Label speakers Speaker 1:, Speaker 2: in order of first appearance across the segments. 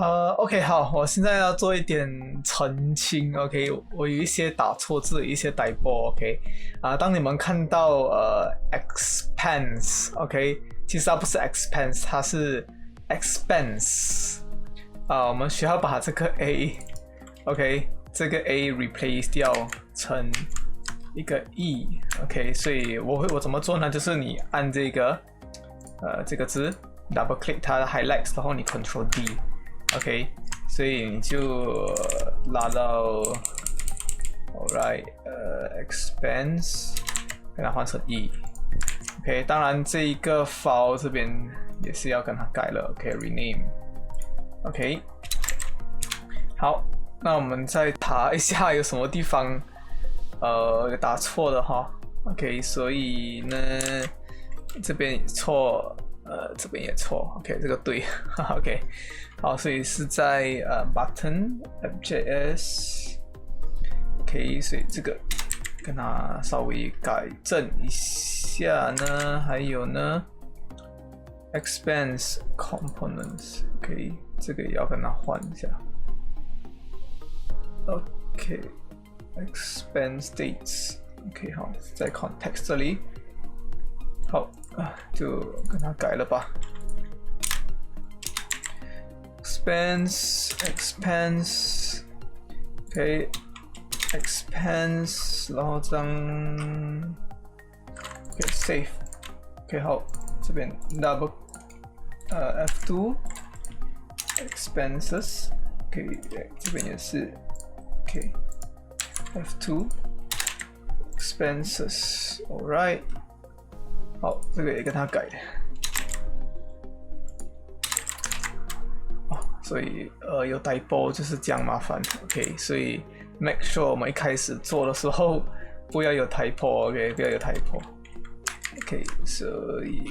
Speaker 1: OK， 好，我现在要做一点澄清。OK， 我有一些打错字，有一些呆波。OK， 当你们看到expense，OK， 其实它不是 expense， 它是 expense。我们需要把这个 A，OK， 这个 A replace 掉成一个 E。OK， 所以我怎么做呢？就是你按这个字 double click 它的 highlights， 然后你 Control D。OK， 所以你就拉到 ，alright， expense， 给它换成 E。OK， 当然这一个 file 这边也是要跟它改了。OK，rename。OK， 好，那我们再查一下有什么地方有打错的哈。OK， 所以呢这边也错。这边也错 ，OK， 这个对，OK， 好，所以是在button ReactJs，OK， 所以这个跟它稍微改正一下呢，还有呢 expense components，OK， 这个也要跟它换一下 ，OK， expense dates，OK， 好，在 context 这里。好就跟它改了吧。expense， OK， expense， 然后这样 ，OK save，OK 好，这边 double F2 expenses，OK， 这边也是 ，OK F2 expenses，alright。好，这个也跟他改的。所以有typo就是这样麻烦。OK， 所以 make sure 我们一开始做的时候不要有typo。OK， 不要有typo。OK， 所以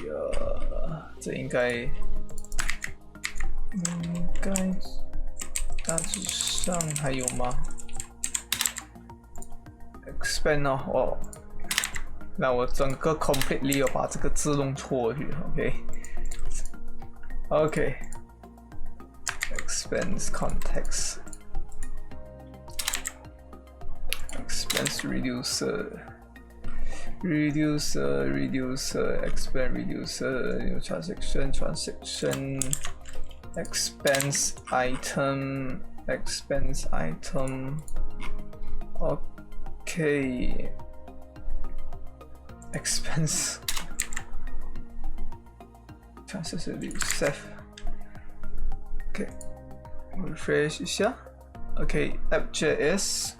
Speaker 1: 这应该大致上还有吗 ？expand 哦。那我整个 completely 有把这个字弄错去 ，OK， expense context， expense reducer， expense reducer， transaction， expense item，OK。expense useReducer OK refresh 一下 OK ReactJs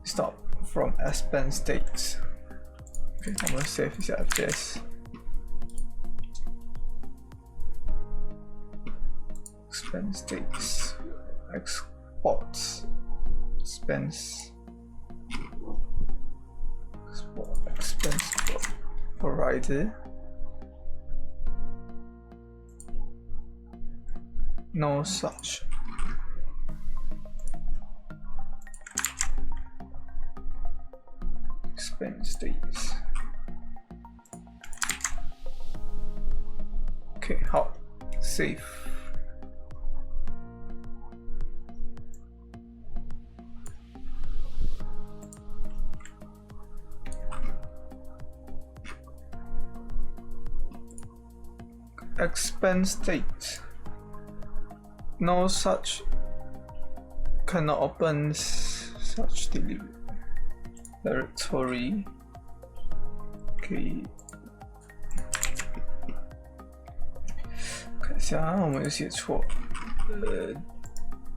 Speaker 1: stop from expense dates OK 我们 save 一下 ReactJs expense dates export expense provided no such expense dates OK 好 save expense date no such cannot open such directory OK 看一下我们有写错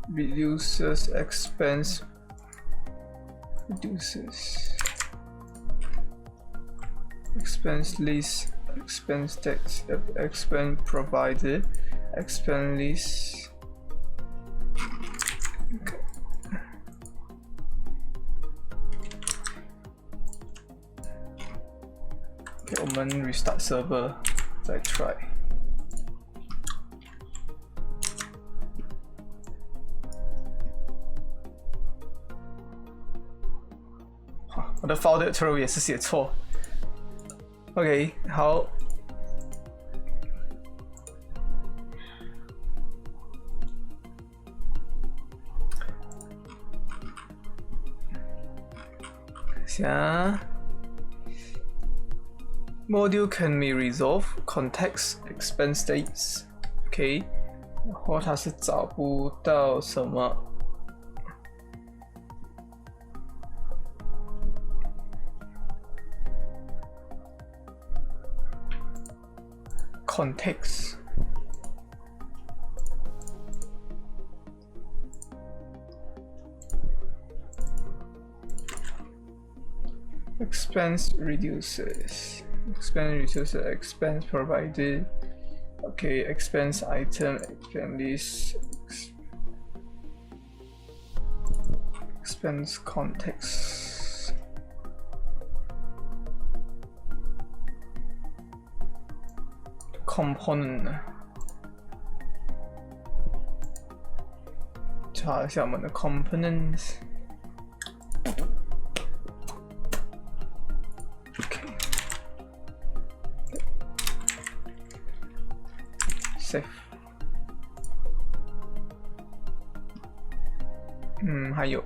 Speaker 1: reduces expense reduces expense list expense text expense provided expense list okay. OK 我们 restart server 再 try我的 file directory 也是写错 OK 好下 ，module can be resolved context expense states。OK， 然后它是找不到什么。 context expense reducers expense provided okay expense item expense list expense context component 查一下我们的 components。OK， save。还有。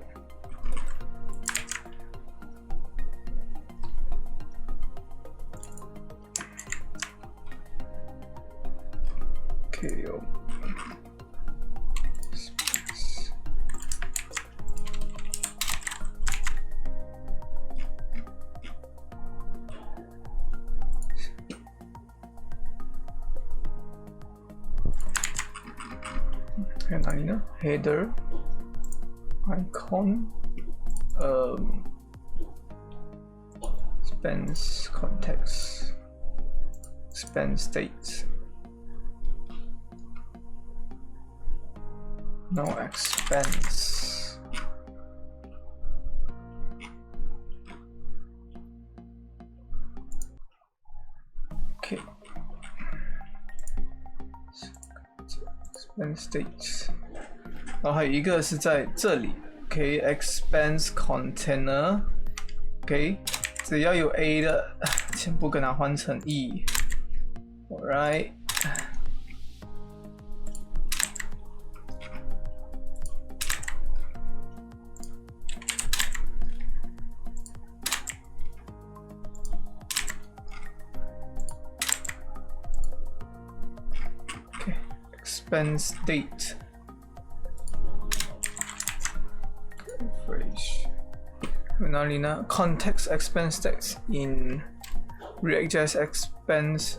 Speaker 1: 有还有哪里呢 ？Header icon expense context expense dates no expense okay expense dates 然后还有一个是在这里 OK expense container OK 只要有 A 的全部跟它换成 E alright expense date refresh 哪里呢 context expense dates in ReactJs expense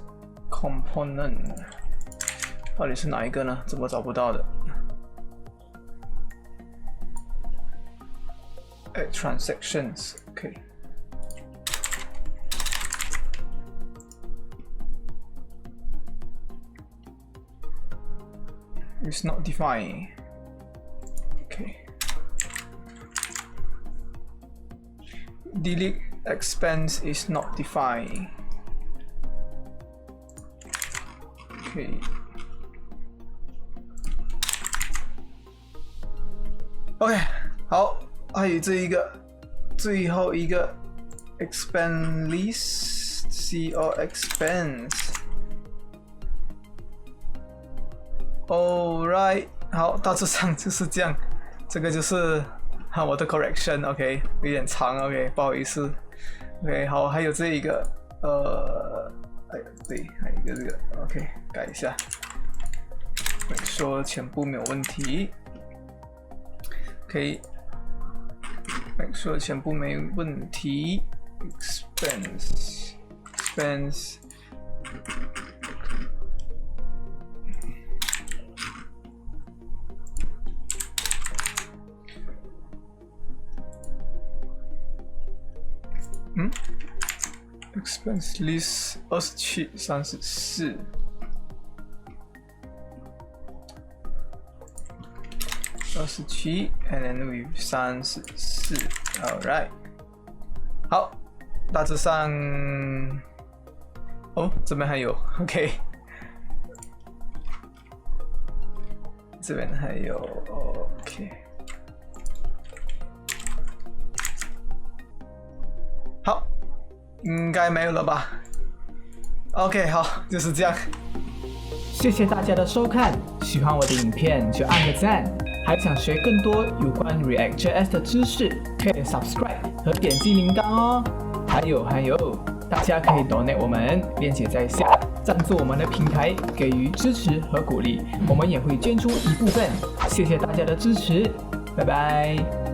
Speaker 1: component 到底是哪一个呢？怎么找不到的？transactions OK It's not defined. Okay. Delete expense is not defined. Okay. OK， 好，还有这一个，最后一个 expense list CO expense。Alright， 好，大致上就是这样。这个就是我的 correction，OK， 有点长 ，OK， 不好意思。OK， 好，还有这一个，对，还有一个这个 ，OK， 改一下，说全部没有问题。OK， 说全部没问题。expense。expense list 27、34。27 and then with 34 alright 好大致上这边还有 OK 这边还有 OK 好应该没有了吧 OK 好就是这样
Speaker 2: 谢谢大家的收看喜欢我的影片就按个赞
Speaker 1: 还想学更多有关 ReactJs 的知识，可以 subscribe 和点击铃铛哦。还有，大家可以 donate 我们，链接在下，赞助我们的平台，给予支持和鼓励，我们也会捐出一部分。谢谢大家的支持，拜拜。